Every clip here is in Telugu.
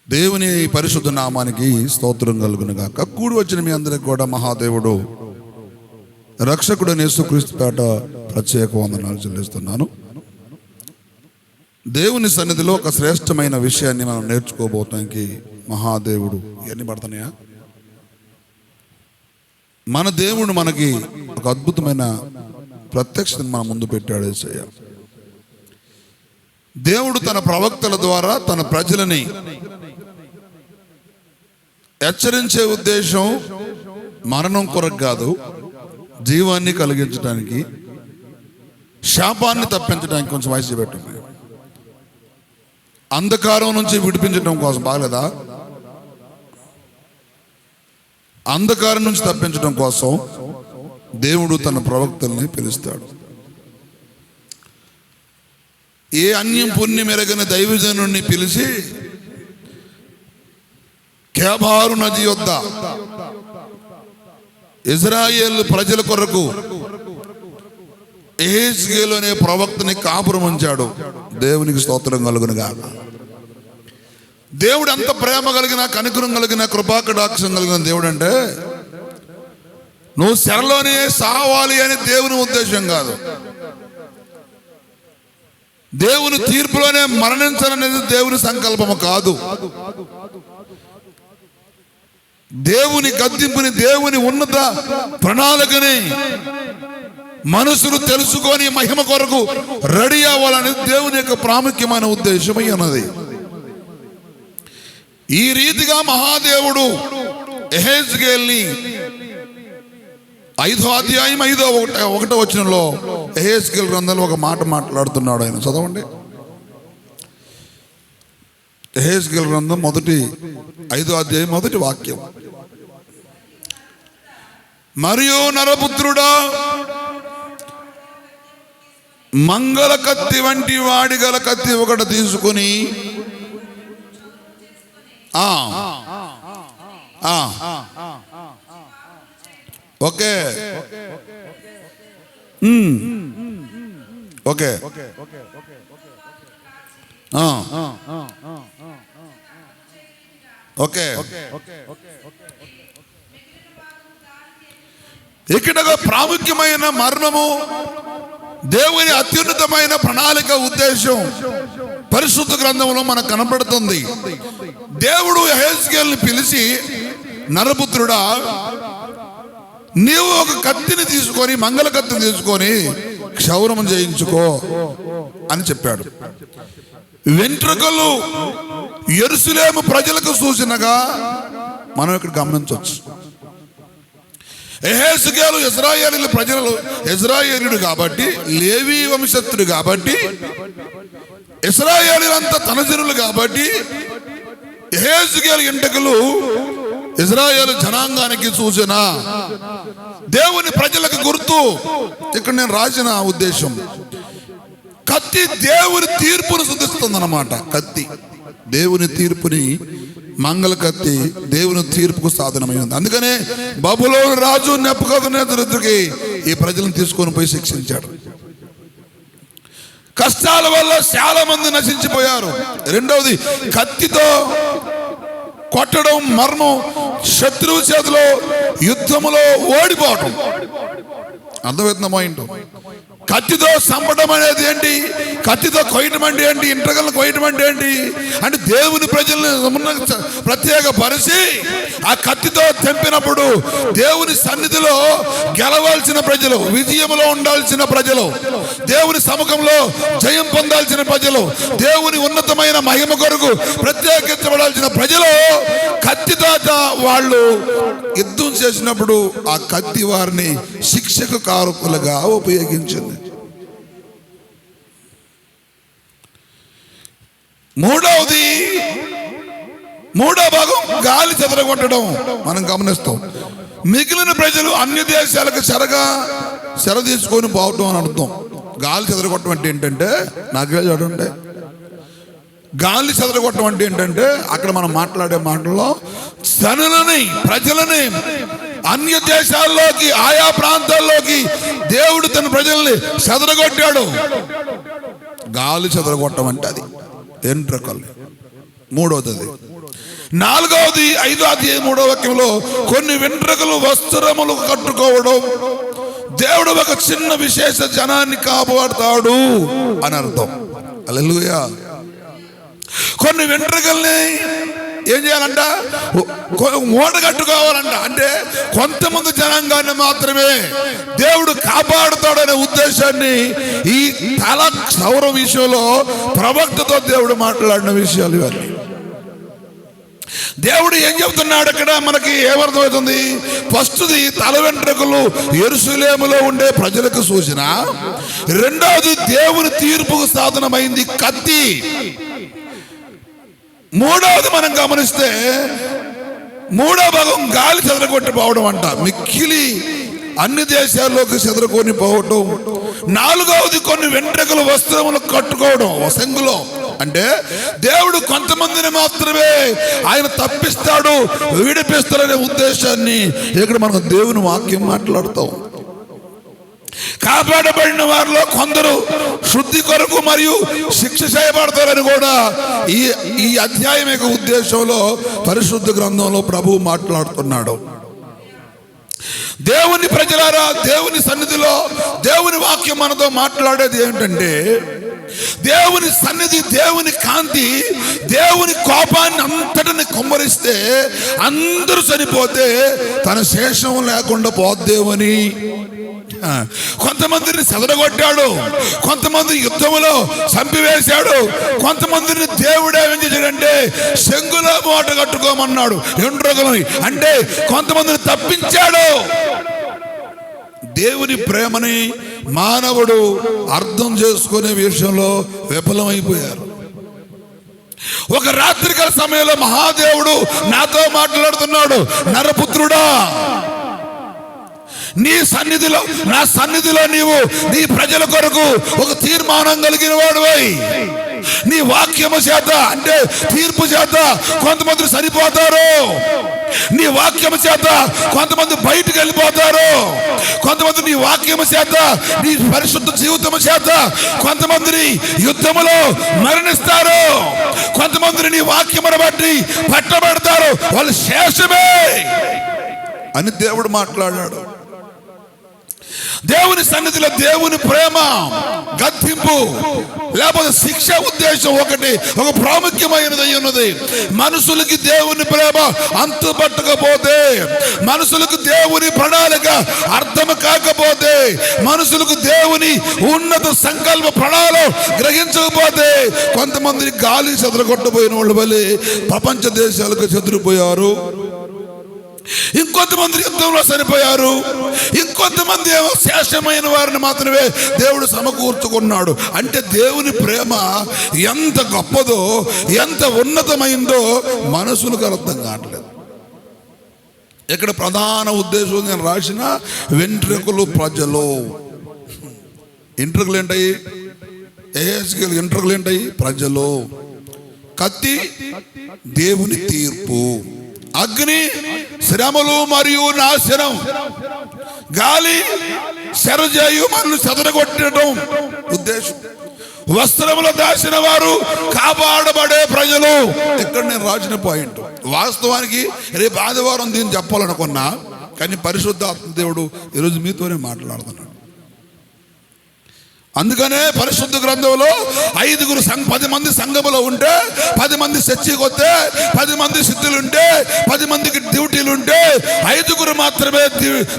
దేవుని పరిశుద్ధ నామానికి స్తోత్రం కలుగును గాక. కూడి వచ్చిన మీ అందరికి కూడా మహాదేవుడు రక్షకుడు యేసుక్రీస్తు పేట ప్రత్యేక వందనాలు చెల్లిస్తున్నాను. దేవుని సన్నిధిలో ఒక శ్రేష్టమైన విషయాన్ని మనం నేర్చుకోబోతానికి మహాదేవుడు ఎన్ని పడుతున్నాయా? మన దేవుడు మనకి ఒక అద్భుతమైన ప్రత్యక్షతను మన ముందు పెట్టాడు. యేసయ్య దేవుడు తన ప్రవక్తల ద్వారా తన ప్రజలని హెచ్చరించే ఉద్దేశం మరణం కొరకు కాదు, జీవాన్ని కలిగించడానికి, శాపాన్ని తప్పించడానికి. కొంచెం వయసు పెట్టండి. అంధకారం నుంచి విడిపించడం కోసం. బాగలేదా? అంధకారం నుంచి తప్పించడం కోసం దేవుడు తన ప్రవక్తల్ని పిలుస్తాడు. ఏ అన్యం పుణ్యం ఎరగని దైవజనుడిని పిలిచి కేబారు నది యొద్ద ఇజ్రాయేల్ ప్రజల కొరకు యెహెజ్కేలు అనే ప్రవక్తని కాపురం ఉంచాడు. దేవునికి స్తోత్రం కలుగును గాక. దేవుడు ఎంత ప్రేమ కలిగిన, కనికరం కలిగిన, కృపాకటాక్షం కలిగిన దేవుడు అంటే, నువ్వు శరలోనే సావాలి అని దేవుని ఉద్దేశం కాదు. దేవుని తీర్పులోనే మరణించాలనేది దేవుని సంకల్పము కాదు. దేవుని గద్దింపుని, దేవుని ఉన్నత ప్రణాళికని మనుషులు తెలుసుకొని మహిమ కొరకు రెడీ అవ్వాలనేది దేవుని యొక్క ప్రాముఖ్యమైన ఉద్దేశమై ఉన్నది. ఈ రీతిగా మహాదేవుడు యెహెజ్కేలుని 5వ అధ్యాయం 1వ వచనంలో యెహెజ్కేలు గ్రంథంలో ఒక మాట మాట్లాడుతున్నాడు. ఆయన చదవండి. యెహెజ్కేలు గ్రంథం 5వ అధ్యాయం 1వ వాక్యం. మరియు నరపుత్రుడా, మంగళ కత్తి వంటి వాడి గల కత్తి ఒకటి తీసుకుని ఓకే ఓకే ఓకే ఇక్కడ ప్రాముఖ్యమైన మర్మము, దేవుని అత్యున్నతమైన ప్రణాళిక, ఉద్దేశం పరిశుద్ధ గ్రంథంలో మనకు కనబడుతుంది. దేవుడు యెహెజ్కేలుని పిలిచి, నరపుత్రుడా, నీవు ఒక కత్తిని తీసుకొని, మంగళ కత్తిని తీసుకొని క్షౌరం చేయించుకో అని చెప్పాడు. వెంట్రుకలు యెరూషలేము ప్రజలకు సూచనగా మనం ఇక్కడ గమనించవచ్చు. యెహెజ్కేలు ఇశ్రాయేలీయుల ప్రజలు, ఇశ్రాయేలీయుడు కాబట్టి, లేవీ వంశస్థుడు కాబట్టి, ఇశ్రాయేలీయులంతా తన జనులు కాబట్టి, యెహెజ్కేలు ఎంటకలు ఇశ్రాయేలు జనాంగానికి సూచన, దేవుని ప్రజలకు గుర్తు. ఇక్కడ నేను రాసిన ఉద్దేశం, కత్తి దేవుని తీర్పును సూచిస్తుంది అన్నమాట. కత్తి దేవుని తీర్పుని, మంగళ కత్తి దేవుని తీర్పుకు సాధనమైంది. అందుకనే బబులోను రాజు నెబుకద్నెజరుకి ఈ ప్రజలను తీసుకొని పోయి శిక్షించాడు. కష్టాల వల్ల చాలా మంది నశించిపోయారు. రెండవది, కత్తితో కొట్టడం, మర్మం, శత్రువు చేతిలో యుద్ధములో ఓడిపోవటం. అర్థమవుతుందమ్మా? ఏంటో కత్తితో చంపడం అనేది ఏంటి? కత్తితో కొయ్యటం అంటే ఏంటి? ఇంటర్గలను కొయ్యటం అంటే ఏంటి? అంటే దేవుని ప్రజలను ప్రత్యేక పరిచి ఆ కత్తితో తెంపినప్పుడు దేవుని సన్నిధిలో గెలవాల్సిన ప్రజలు, విజయంలో ఉండాల్సిన ప్రజలు, దేవుని సముఖంలో జయం పొందాల్సిన ప్రజలు, దేవుని ఉన్నతమైన మహిమ కొరకు ప్రత్యేకించబడాల్సిన ప్రజలు కత్తితో వాళ్ళు యుద్ధం చేసినప్పుడు ఆ కత్తి వారిని శిక్షకు కారకులుగా ఉపయోగించింది. మూడో భాగం గాలి చెదరగొట్టడం మనం గమనిస్తాం. మిగిలిన ప్రజలు అన్య దేశాలకు చెర తీసుకొని పోవటం అని అర్థం. గాలి చెదరగొట్టడం అంటే ఏంటంటే, నాకే చూడండి, గాలి చెదరగొట్టడం అంటే ఏంటంటే, అక్కడ మనం మాట్లాడే మాటల్లో జనులని, ప్రజలని అన్య దేశాల్లోకి, ఆయా ప్రాంతాల్లోకి దేవుడు తన ప్రజల్ని చెదరగొట్టాడు. గాలి చెదరగొట్టడం అంటే అది ఎంట్రకల్. మూడవది నాలుగవది 5:3 కొన్ని వెంట్రుకలు వస్త్రములు కట్టుకోవడం. దేవుడు ఒక చిన్న విశేష జనాన్ని కాపాడుతాడు అని అర్థం. హల్లెలూయా. కొన్ని వెంట్రుకల్ని ఏం చేయాలంట? మూట కట్టుకోవాలంట. అంటే కొంతమంది జనాంగాన్ని మాత్రమే దేవుడు కాపాడుతాడనే ఉద్దేశాన్ని ఈ తల క్షౌర విషయంలో ప్రవక్తతో దేవుడు మాట్లాడిన విషయాలు ఇవన్నీ. దేవుడు ఏం చెబుతున్నాడు అక్కడ మనకి ఏమర్థమవుతుంది? ఫస్ట్ది తల వెంట్రుకలు యెరూషలేములో ఉండే ప్రజలకు సూచన. రెండవది దేవుని తీర్పుకు సాధనమైంది కత్తి. మూడవది మనం గమనిస్తే మూడో భాగం గాలి చెదరగొట్టిపోవడం అంట. మిక్కిలి అన్ని దేశాల్లోకి చెదరకొని పోవటం. నాలుగవది కొన్ని వెంట్రుకలు వస్త్రములు కట్టుకోవడం వసంగులో. అంటే దేవుడు కొంతమందిని మాత్రమే ఆయన తప్పిస్తాడు, విడిపిస్తాడనే ఉద్దేశాన్ని ఇక్కడ మనం దేవుని వాక్యం మాట్లాడుతాం. కాపాడబడిన వారిలో కొందరు శుద్ధి కొరకు మరియు శిక్ష చేయబడతారని కూడా ఈ అధ్యాయం యొక్క ఉద్దేశంలో పరిశుద్ధ గ్రంథంలో ప్రభువు మాట్లాడుతున్నాడు. దేవుని ప్రజలారా, దేవుని సన్నిధిలో దేవుని వాక్యం మనతో మాట్లాడేది ఏమిటంటే, దేవుని సన్నిధి, దేవుని కాంతి దేవుని కోపాన్ని అంతటిని కుమ్మరిస్తే అందరూ చనిపోతే తన శేషం లేకుండా పోద్దేమని. కొంతమందిని చెదరగొట్టాడు, కొంతమంది యుద్ధములో చంపివేశాడు, కొంతమందిని దేవుడు ఏం చేశాడంటే శంగులో మూట కట్టుకోమన్నాడు ఎండ్రొకలని. అంటే కొంతమందిని తప్పించాడు. దేవుని ప్రేమని మానవుడు అర్థం చేసుకునే విషయంలో విఫలమైపోయారు. ఒక రాత్రికాల సమయంలో మహాదేవుడు నాతో మాట్లాడుతున్నాడు, నరపుత్రుడా, నీ సన్నిధిలో, నా సన్నిధిలో నీవు నీ ప్రజల కొరకు ఒక తీర్మానం కలిగిన వాడువై నీ వాక్యము చేత, అంటే తీర్పు చేత కొంతమంది సరిపోతారు, నీ వాక్యము చేత కొంతమంది బయటకు వెళ్ళిపోతారు, కొంతమంది నీ వాక్యము చేత, నీ పరిశుద్ధ జీవితము చేత కొంతమందిని యుద్ధములో మరణిస్తారు, కొంతమందిని నీ వాక్యమును బట్టి పట్టబడతారు, వాళ్ళు శేషమే అని దేవుడు మాట్లాడాడు. దేవుని సన్నిధిలో దేవుని ప్రేమ, గద్దింపు లేకపోతే శిక్ష ఉద్దేశం ఒకటి, ఒక ప్రాముఖ్యమైనది ఉన్నది. మనుషులకి దేవుని ప్రేమ అంతుపట్టకపోతే, మనుషులకు దేవుని ప్రణాళిక అర్థం కాకపోతే, మనుషులకు దేవుని ఉన్నత సంకల్ప ప్రణాళిక గ్రహించకపోతే కొంతమంది గాలి చెదరగొట్టబోయిన వాళ్ళు వల్లే ప్రపంచ దేశాలకు చెదిరిపోయారు. ఇంకొంతమంది యుద్ధంలో చనిపోయారు. ఇంకొంతమంది ఏమో శేషమైన వారిని మాత్రమే దేవుడు సమకూర్చుకున్నాడు. అంటే దేవుని ప్రేమ ఎంత గొప్పదో, ఎంత ఉన్నతమైందో మనుషులకు అర్థం కావట్లేదు. ఇక్కడ ప్రధాన ఉద్దేశం నేను రాసిన వెంట్రుకలు ప్రజలు. వెంట్రుకలు ఏంటాయి? వెంట్రుకలు ఏంటాయి? ప్రజలు. కత్తి దేవుని తీర్పు, అగ్ని శ్రమలు మరియు నాశనం, గాలి శరజేయు మనల్ని చెదరగొట్టడం ఉద్దేశం. వస్త్రములు దాచిన వారు కాపాడబడే ప్రజలు. ఇక్కడ నేను రాసిన పాయింట్. వాస్తవానికి రేపు ఆదివారం దీన్ని చెప్పాలనుకున్నా, కానీ పరిశుద్ధాత్మ దేవుడు ఈరోజు మీతోనే మాట్లాడుతున్నాడు. అందుకనే పరిశుద్ధ గ్రంథంలో 10 మంది సంఘములో ఉంటే, 10 మంది చర్చికి వస్తే, 10 మంది సిద్ధులు ఉంటే, 10 మందికి డ్యూటీలు ఉంటే, 5 మాత్రమే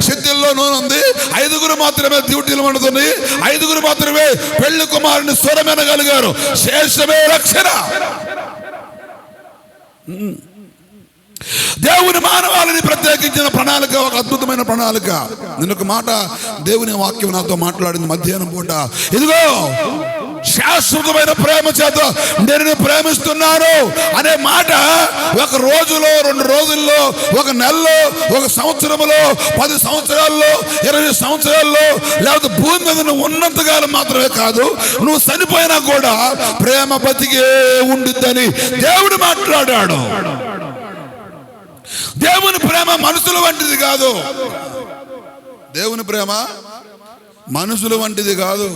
సిద్ధుల్లో నూనె ఉంది, 5 మాత్రమే డ్యూటీలు ఉంటుంది, 5 మాత్రమే పెళ్లి కుమారుని స్వరమెనగలిగారు. శేషమే రక్షణ. దేవుని మానవాళిని ప్రత్యేకించిన ప్రణాళిక, ఒక అద్భుతమైన ప్రణాళిక. నేను ఒక మాట దేవుని వాక్యం నాతో మాట్లాడింది మధ్యాహ్నం పూట. ఇదిగో శాశ్వతమైన ప్రేమ చేత నేను ప్రేమిస్తున్నాను అనే మాట ఒక రోజులో, 2 రోజుల్లో, ఒక నెలలో, ఒక సంవత్సరంలో, 10 సంవత్సరాల్లో, 20 సంవత్సరాల్లో, లేకపోతే భూమి మీద నువ్వు ఉన్నంతకాలం మాత్రమే కాదు, నువ్వు చనిపోయినా కూడా ప్రేమ బతికే ఉండిద్దని దేవుడు మాట్లాడాడు. దేవుని ప్రేమ మనుషుల వంటిది కాదు. దేవుని ప్రేమ మనుషుల వంటిది కాదు.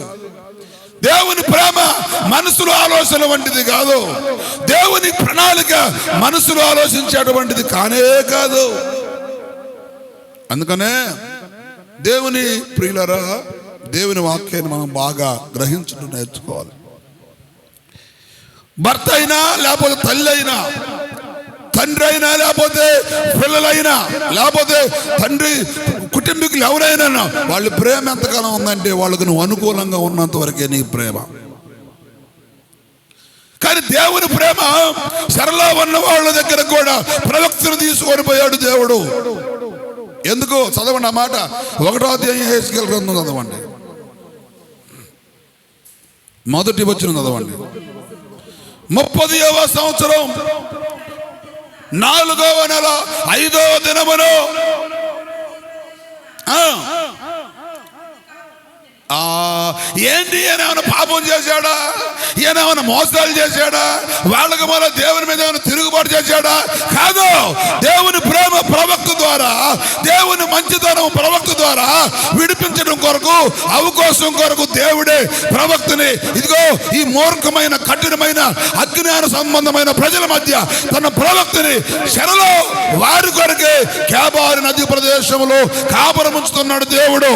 దేవుని ప్రేమ మనసులో ఆలోచన వంటిది కాదు. దేవుని ప్రణాళిక మనసులో ఆలోచించేటువంటిది కానే కాదు. అందుకనే దేవుని ప్రియులరా, దేవుని వాక్యాన్ని మనం బాగా గ్రహించడం నేర్చుకోవాలి. భర్త అయినా, లేకపోతే తల్లి అయినా, తండ్రి అయినా, లేకపోతే పిల్లలైనా, లేకపోతే తండ్రి కుటుంబీకులు ఎవరైనా, వాళ్ళ ప్రేమ ఎంతకాలం ఉందంటే వాళ్ళకు నువ్వు అనుకూలంగా ఉన్నంత వరకే నీ ప్రేమ. కానీ దేవుని ప్రేమ సరళ ఉన్న వాళ్ళ దగ్గర కూడా ప్రవక్తను తీసుకొని పోయాడు దేవుడు. ఎందుకు? చదవండి ఆ మాట. 1వ అధ్యాయం హెస్కేలు గ్రంథం చదవండి, 1వ వచనం చదవండి. 30వ సంవత్సరం 4వ నెల 5వ దినమును ఏంటి? ఈయనేమైనా పాపం చేశాడా? ఈయనేమైనా మోసాలు చేశాడా? వాళ్ళకి మన దేవుని మీద ఏమైనా తిరుగుబాటు చేశాడా? కాదు. దేవుని ప్రేమ ప్రవక్త ద్వారా, దేవుని మంచితనం ప్రవక్త ద్వారా విడిపించడం కొరకు, అవకాశం కొరకు దేవుడే ప్రవక్తని ఇదిగో ఈ మూర్ఖమైన కఠినమైన అజ్ఞాన సంబంధమైన ప్రజల మధ్య తన ప్రవక్తని చెరలో వారి కొరకే కేబారు నది ప్రదేశంలో కాపురం ఉంచుతున్నాడు దేవుడు.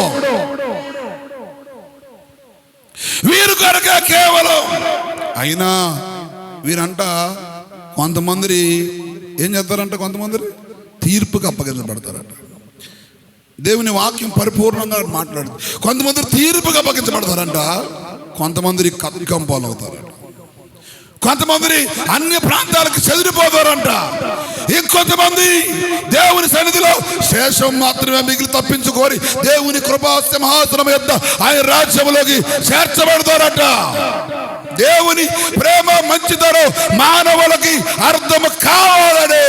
వీరు కొరకే కేవలం. అయినా వీరంట కొంతమంది ఏం చేస్తారంట, కొంతమంది తీర్పుకి అప్పగించబడతారంట. దేవుని వాక్యం పరిపూర్ణంగా మాట్లాడుతుంది. కొంతమంది తీర్పుకి అప్పగించబడతారంట, కొంతమంది కత్తికంపాలు అవుతారంట, కొంతమంది అన్ని ప్రాంతాలకు చెదిరిపోతారంట, ఇంకొంతమంది దేవుని సన్నిధిలో శేషం మాత్రమే మిగిలి తప్పించుకొని దేవుని కృపా సింహాసనం యొద్ద ఆయన రాజ్యంలోకి చేర్చబడతారట. దేవుని ప్రేమ మంచితనం మానవులకి అర్థం కావాలని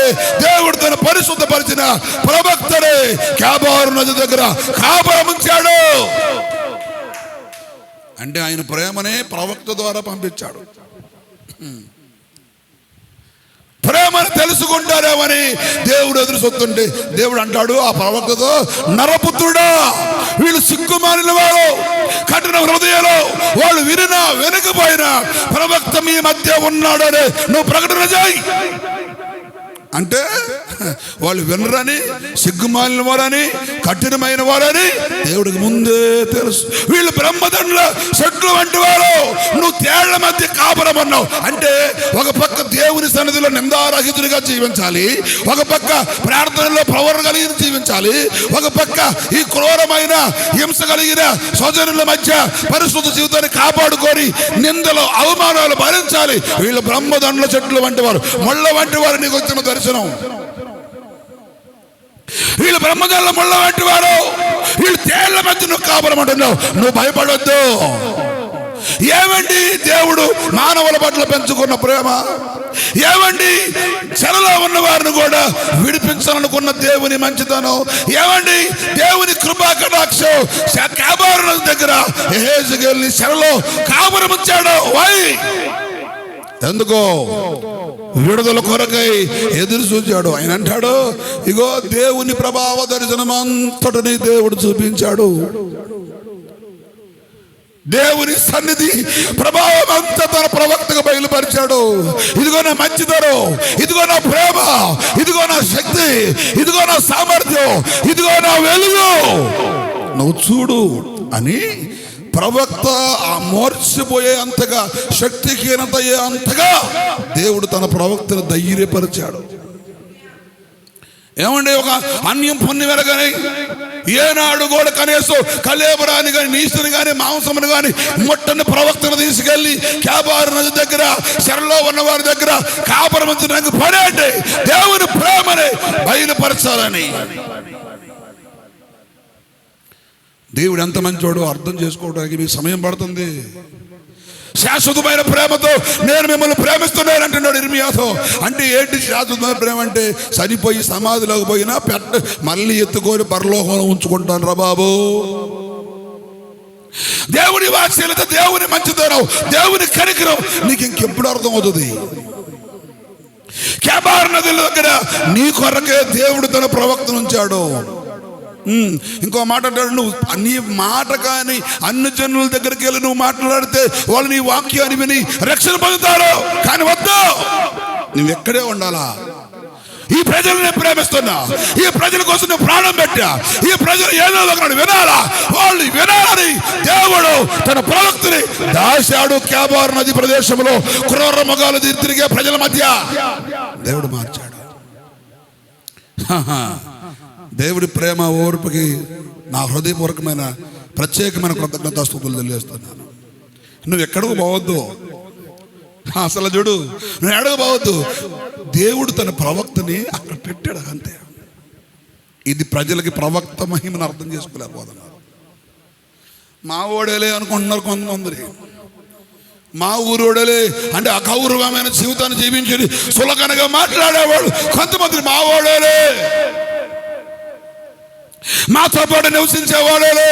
దేవుడు తన పరిశుద్ధపరిచిన ప్రవక్తనే కేబారు నది దగ్గర కాపురం ఉంచాడు. అంటే ఆయన ప్రేమనే ప్రవక్త ద్వారా పంపించాడు. ప్రేమను తెలుసుకుంటారేమని దేవుడు ఎదురు చూస్తుంటే దేవుడు అంటాడు ఆ ప్రవక్తతో, నరపుత్రుడా, వీళ్ళు సిగ్గుమాలిన వారు, కఠిన హృదయాలు, వాళ్ళు వినినా వెనుకపోయినా ప్రవక్త మీ మధ్య ఉన్నాడని నువ్వు ప్రకటన చేయి. అంటే వాళ్ళు వినరని, సిగ్గుమాలిన వారని, కఠినమైన వారని దేవుడికి ముందే తెలుసు. వీళ్ళు బ్రహ్మదండ్రుల చెట్లు వంటి వారు, నువ్వు తేళ్ల మధ్య కాపురం అన్నావు. అంటే ఒక పక్క దేవుని సన్నిధిలో నిందారహితుడిగా జీవించాలి, ఒక పక్క ప్రార్థనలో ప్రవరణ కలిగి జీవించాలి, ఒక పక్క ఈ క్రూరమైన హింస కలిగిన స్వజనుల మధ్య పరిశుద్ధ జీవితాన్ని కాపాడుకొని నిందలు అవమానాలు భరించాలి. వీళ్ళు బ్రహ్మదండ్రుల చెట్లు వంటి వారు, ముళ్ళ వంటి వారు. నీకు వచ్చిన దర్శనం, వీళ్ళు బ్రహ్మజాల ముళ్ళ వంటి వారు, వీళ్ళు తేళ్ల మధ్య నువ్వు కాపురమంటున్నావు. నువ్వు భయపడొద్దు. ఏమండి దేవుడు మానవుల పట్ల పెంచుకున్న ప్రేమ? ఏమండి చెరలో ఉన్న వారిని కూడా విడిపించాలనుకున్న దేవుని మంచితనం? ఏమండి దేవుని కృపా కటాక్షం కేబారు నది దగ్గర యెహెజ్కేలుని చెరలో కాపురం ఉంచాడు. ఎందుకో? విడుదల కొరకై ఎదురు చూచాడు. ఆయన అంటాడు, ఇగో దేవుని ప్రభావ దర్శనం అంతటిని దేవుడు చూపించాడు. దేవుని సన్నిధి ప్రభావం అంతా తన ప్రవక్తగా బయలుపరిచాడు. ఇదిగో నా మంచితనం, ఇదిగో నా ప్రేమ, ఇదిగో నా శక్తి, ఇదిగో నా సామర్థ్యం, ఇదిగో నా వెలుగు, నువ్వు చూడు అని ప్రవక్త మోర్చిపోయే అంతగా, శక్తిహీనత అయ్యే అంతగా దేవుడు తన ప్రవక్తను ధైర్యపరిచాడు. ఏమండి, ఒక అన్యం పొన్ని వెరగని ఏనాడు కూడా కనీసం కలేబరాని కానీ, నీసుని కానీ, మాంసమును కానీ ముట్టని ప్రవక్తను తీసుకెళ్లి కేబారు నది దగ్గర చెరలో ఉన్న వారి దగ్గర కాపురమించడానికి పడేంటి దేవుని ప్రేమని బయలుపరచాలని. దేవుడు ఎంత మంచోడో అర్థం చేసుకోవడానికి మీకు సమయం పడుతుంది. శాశ్వతమైన ప్రేమతో నేను మిమ్మల్ని ప్రేమిస్తున్నాను అంటున్నాడు ఇర్మియాతో. అంటే ఏంటి శాశ్వతమైన ప్రేమ అంటే? చనిపోయి సమాధిలోకి పోయినా మళ్ళీ ఎత్తుకొని పరలోకంలో ఉంచుకుంటాను రా బాబు. దేవుని వాత్సల్యత, దేవుని మంచితనం, దేవుని కనికరం నీకు ఇంకెప్పుడు అర్థం అవుతుంది? కేబారు నది దగ్గర నీ కొరకే దేవుడు తన ప్రవక్తను ఉంచాడు. ఇంకో మాట అంటాడు, నువ్వు నీ మాట కానీ అన్ని జనుల దగ్గరికి వెళ్ళి నువ్వు మాట్లాడితే వాళ్ళు నీ వాక్యాన్ని విని రక్షణ పొందుతారు. కానీ వద్దు, నువ్వు ఎక్కడే ఉండాలా. ఈ ప్రజలు నేను ప్రేమిస్తున్నా, ఈ ప్రజల కోసం నేను ప్రాణం పెట్టా, ఈ ప్రజలు ఏదో ఒకటి వినాలా, వాళ్ళు వినాలని దేవుడు తన ప్రవక్తని దాశాడు. క్యాబార్ నది ప్రదేశంలో క్రూర మృగాలు తిరిగే ప్రజల మధ్య దేవుడు మార్చాడు. దేవుడి ప్రేమ ఓర్పుకి నా హృదయపూర్వకమైన ప్రత్యేకమైన కృతజ్ఞతాస్తుతులు తెలియజేస్తున్నాను. నువ్వు ఎక్కడికి పోవద్దు, అసలు చూడు, నువ్వు ఎక్కడికి పోవద్దు. దేవుడు తన ప్రవక్తని అక్కడ పెట్టాడు అంతే. ఇది ప్రజలకి ప్రవక్త మహిమను అర్థం చేసుకోలేకపోతున్నారు. మా ఓడేలే అనుకుంటున్నారు కొంతమంది. మా ఊరోడలే అంటే అగౌరవమైన జీవితాన్ని జీవించి సులకనగా మాట్లాడేవాళ్ళు కొంతమంది. మా ఓడేలే, మాతో పాటు నివసించేవాళ్ళే,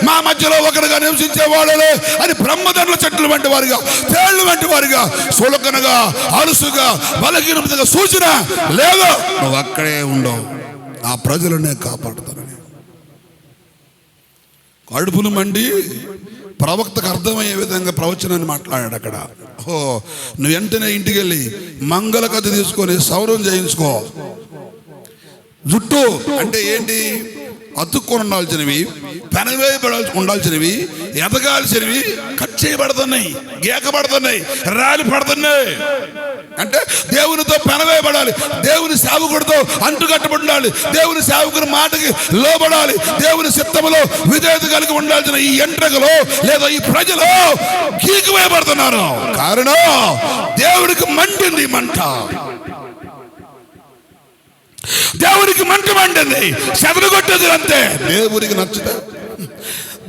మా మధ్యలో ఒకరిగా నివసించేవాళ్ళే అని బ్రహ్మదండ్ల చెట్లు వంటి వారిగా, తేళ్లు వంటి వారిగా, సులకనగా, అలుసుగా, బలహీనతగా సూచన లేదు. నువ్వు అక్కడే ఉండవు, ఆ ప్రజలనే కాపాడుతానని. కడుపును మండి ప్రవక్తకు అర్థమయ్యే విధంగా ప్రవచనాన్ని మాట్లాడాడు అక్కడ. నువ్వు వెంటనే ఇంటికి వెళ్ళి మంగళ కథ తీసుకొని సౌరం చేయించుకో. జుట్టు అంటే ఏంటి? అతుక్కొని ఉండాల్సినవి, పెనవేయబడాల్సి ఉండాల్సినవి, ఎదగాల్సినవి కట్ చేయబడుతున్నాయి, గీకబడుతున్నాయి, రాలి పడుతున్నాయి. అంటే దేవునితో పెనవేయబడాలి, దేవుని సేవకుడితో అంటుకట్టబడి ఉండాలి, దేవుని సేవకుని మాటకి లోబడాలి, దేవుని చిత్తములో విధేయత కలిగి ఉండాల్సిన ఈ ఎంట్రగలో లేదా ఈ ప్రజలు గీకివేయబడుతున్నారు. కారణం దేవుడికి మండింది మంట, దేవునికి మంట మండింది, చెదలు కొట్టేది అంతే. దేవునికి నచ్చదా?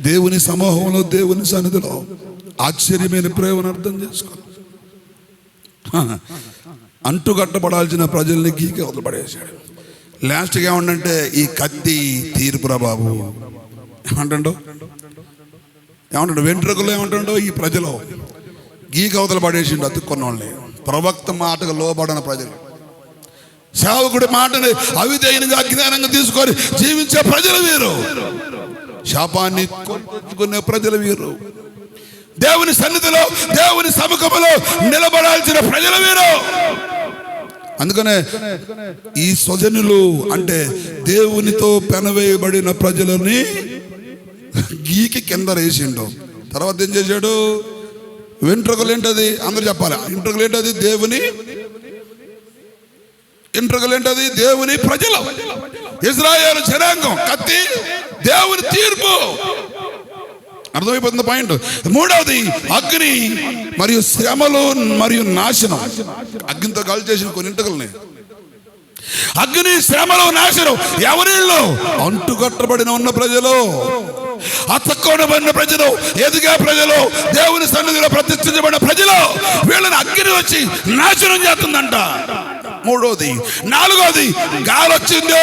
దేవుని సమూహంలో, దేవుని సన్నిధిలో ఆశ్చర్యమైన ప్రేమను అర్థం చేసుకో. అంటుకట్టబడాల్సిన ప్రజల్ని గీకి వదిలిపడేశాడు. లాస్ట్గా ఏమంటే, ఈ కత్తి తీర్పురా బాబు ఏమంటాడు, వెంట్రుకలు ఏమంటాడో ఈ ప్రజలు గీకి అవతల పడేసిండు. అతుక్కున్న వాళ్ళని, ప్రవక్త మాటకు లోబడిన ప్రజలు, సేవకుడి మాటని అవిధేయంగా అజ్ఞానంగా తీసుకొని జీవించే ప్రజలు వీరు, శాపాన్ని కొనుక్కునే ప్రజలు వీరు, దేవుని సన్నిధిలో దేవుని సముఖంలో నిలబడాల్సిన ప్రజలు వీరు. అందుకనే ఈ స్వజనులు అంటే దేవునితో పెనవేయబడిన ప్రజలని గీకి కింద వేసిండు. తర్వాత ఏం చేశాడు? వెంట్రుకలు ఏంటది? అందరూ చెప్పాలి. వెంట్రుకలు ఏంటది? దేవుని వెంట్రుకలు ఏంటది? దేవుని ప్రజలు, ఇశ్రాయేలు జనాంగం. కత్తి దేవుని తీర్పు. అర్థమైపోతుంది పాయింట్. మూడవది అగ్ని మరియు శ్రమలు మరియు నాశనం. అగ్నితో కాల్ చేసిన కొన్ని వెంట్రుకల్ని. అగ్ని, శ్రమలు, నాశనం. ఎవరిళ్ళు? అంటుకట్టబడిన ఉన్న ప్రజలు, అతక్కునబడిన ప్రజలు, ఎదిగే ప్రజలు, దేవుని సన్నిధిలో ప్రతిష్ఠించబడిన ప్రజలు. వీళ్ళని అగ్ని వచ్చి నాశనం చేస్తుందంట. మూడోది. నాలుగోది గాలి వచ్చింది,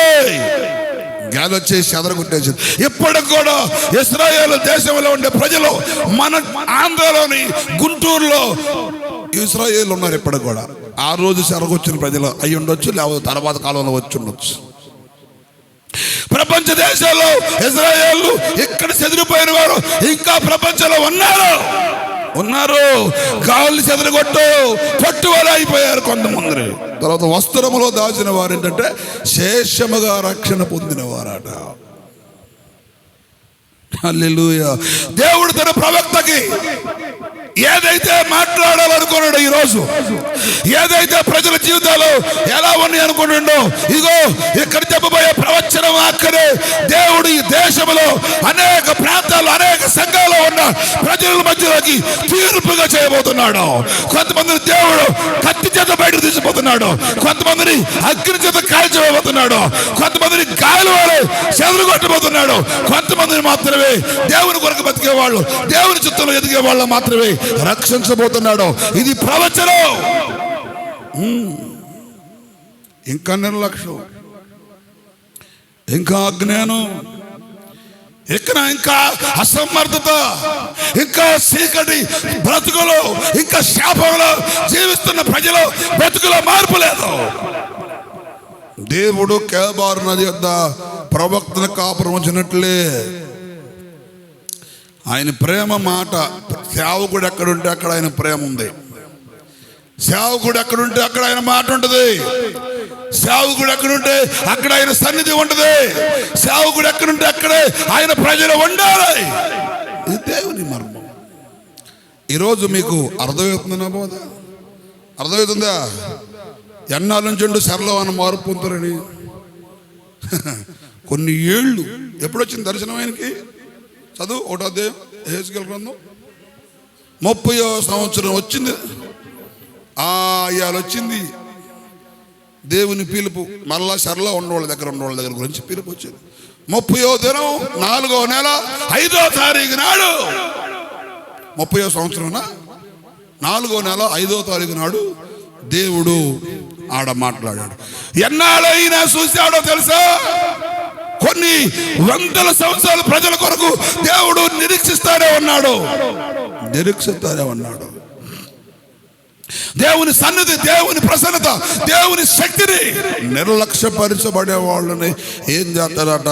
గాలి వచ్చేసి చెదరగొట్టేసింది. ఇప్పటికి కూడా ఇశ్రాయేలు దేశంలో ఉండే ప్రజలు, మన ఆంధ్రలోని గుంటూరులో ఇశ్రాయేలు ఉన్నారు ఇప్పటికి కూడా. ఆ రోజు చెరగొచ్చిన ప్రజలు అయి ఉండొచ్చు, లేకపోతే తర్వాత కాలంలో వచ్చి ఉండొచ్చు. ప్రపంచ దేశాల్లో ఇశ్రాయేలు ఇక్కడ చెదిరిపోయిన వారు ఇంకా ప్రపంచంలో ఉన్నారు. గాలి చెదరగొట్టు పట్టువల అయిపోయారు కొంతమంది. తర్వాత వస్త్రములో దాచిన వారు ఏంటంటే శేషముగా రక్షణ పొందిన వారట. హల్లెలూయా. దేవుడు తన ప్రవక్తకి ఏదైతే మాట్లాడాలనుకున్నాడో, ఈరోజు ఏదైతే ప్రజల జీవితాలు ఎలా ఉన్నాయి అనుకుంటుండో, ఇగో ఇక్కడ చెప్పబోయే ప్రవచనం అక్కడే దేవుడు ఈ దేశంలో అనేక ప్రాంతాల్లో, అనేక సంఘాల్లో ఉన్న ప్రజల మధ్యలోకి తీర్పుగా చేయబోతున్నాడు. కొంతమందిని దేవుడు కత్తి చేత బయటకు తీసిపోతున్నాడు, కొంతమందిని అగ్ని చేత కాల్చిపోతున్నాడు, కొంతమందిని గాలి వారు చెదరు కొట్టబోతున్నాడు, కొంతమందిని మాత్రమే దేవుని కొరకు బతికే వాళ్ళు, దేవుని చిత్తంలో ఎదిగే వాళ్ళు మాత్రమే రక్షించబోతున్నాడు. ఇది ప్రవచనం. ఇంకా నిర్లక్ష్యం, ఇంకా అజ్ఞానం, ఇంకా అసమర్థత, ఇంకా చీకటి బ్రతుకులు, ఇంకా శాపంలో జీవిస్తున్న ప్రజలు బ్రతుకులో మార్పు లేదు. దేవుడు కేబారు నది యొద్ద ప్రవక్తను కాపురం ఉంచినట్లే ఆయన ప్రేమ మాట. సేవకుడు ఎక్కడుంటే అక్కడ ఆయన ప్రేమ ఉంది. సేవకుడు ఎక్కడుంటే అక్కడ ఆయన మాట ఉంటుంది. సేవకుడు ఎక్కడుంటే అక్కడ ఆయన సన్నిధి ఉంటుంది. సేవకుడు ఎక్కడుంటే అక్కడే ఆయన ప్రజలు ఉండాలి. ఇది దేవుని మర్మం. ఈరోజు మీకు అర్థమవుతుందా? బోధ అర్థమవుతుందా? ఎన్నాళ్ళ నుంచి సరళ అని మార్పు పొందుతారని కొన్ని ఏళ్ళు. ఎప్పుడొచ్చింది దర్శనం ఆయనకి? చదువు ఒకటో అధ్యాయం హెజ్కేలు గ్రంథం 30వ సంవత్సరం వచ్చింది. ఇవాళ వచ్చింది దేవుని పిలుపు. మళ్ళా సరళ ఉన్నవాళ్ళ దగ్గర గురించి పిలుపు వచ్చింది. 30వ దినం 4వ నెల 5వ తారీఖు నాడు, 30వ సంవత్సరం 4వ నెల 5వ తారీఖు నాడు దేవుడు ఆడ మాట్లాడాడు. ఎన్నాళ్ళైనా చూశాడో తెలుసా? కొన్ని వందల సంవత్సరాల ప్రజల కొరకు దేవుడు నిరీక్షిస్తాడే ఉన్నాడు. దేవుని సన్నిధి, దేవుని ప్రసన్నత, దేవుని శక్తిని నిర్లక్ష్యపరచబడే వాళ్ళని ఏం చేస్తాడట?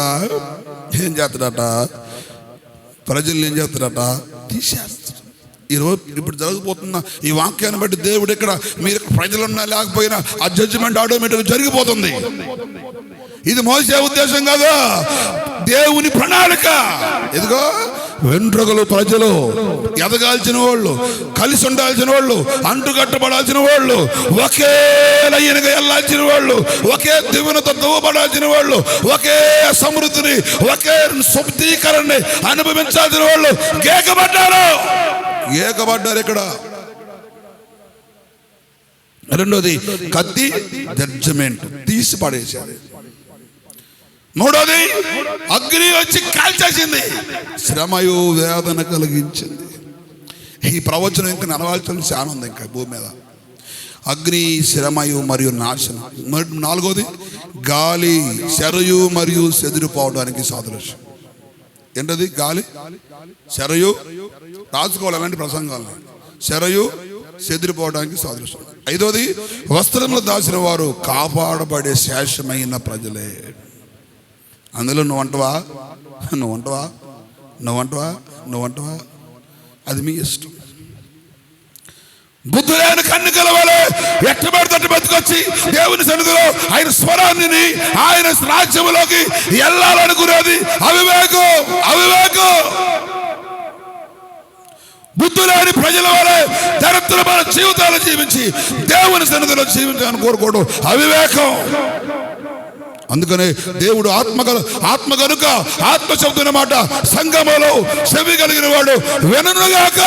ప్రజల్ని ఏం చేస్తాడట? తీసేస్తాడు. ఈరోజు ఇప్పుడు జరగబోతున్న ఈ వాక్యాన్ని బట్టి దేవుడు ఇక్కడ మీరు ప్రజలున్నా లేకపోయినా ఆ జడ్జిమెంట్ ఆటోమేటిక్గా జరిగిపోతుంది. ఇది మోసే ఉద్దేశం కాదు, దేవుని ప్రణాళిక. ఇదిగో వెంట్రుకలు ప్రజలు ఎదగాల్సిన వాళ్ళు, కలిసి ఉండాల్సిన వాళ్ళు, అంటుకట్టబడాల్సిన వాళ్ళు, ఒకే లైన్గా వెళ్ళాల్సిన వాళ్ళు, ఒకే దివునతో దువ్వబడాల్సిన వాళ్ళు, ఒకే సమృద్ధిని, ఒకే శుద్ధీకరణని అనుభవించాల్సిన వాళ్ళు ఏకపడ్డారు. ఇక్కడ రెండోది కత్తి, జడ్జిమెంట్ తీసి పడేశారు. మూడోది అగ్ని వచ్చి కాల్చేసింది, శ్రమయు వేదన కలిగించింది. ఈ ప్రవచనం ఇంకా నెరవేర్చాల్సిన చాలా ఉంది ఇంకా భూమి మీద. అగ్ని, శ్రమయు మరియు నాశనం. నాలుగోది గాలి, శరయు మరియు చెదిరిపోవడానికి సాదృశ్యం. ఏంటది? గాలి, శరయు. రాసుకోవాలి అలాంటి ప్రసంగాలు. శరయు చెదిరిపోవడానికి సాదృశ్యం. ఐదోది వస్త్రములు దాచిన వారు కాపాడబడే శేషమైన ప్రజలే. అందులో నువ్వంటవా అది మీ ఇష్టం. బుద్ధులైన కన్ను కలవాలి, ఎట్టబడితే బతుకొచ్చి దేవుని సన్నిధిలో ఆయన స్వరాన్ని, ఆయన రాజ్యంలోకి వెళ్ళాలనుకునేది అవివేకం. బుద్ధులేని ప్రజల వలె దరిద్రమైన జీవితాలు జీవించి దేవుని సన్నిధిలో జీవించాలని కోరుకోవడం అవివేకం. అందుకనే దేవుడు ఆత్మ కనుక ఆత్మ శబ్దం మాట సంగమలో చెవి కలిగిన వాడు విననుగాక.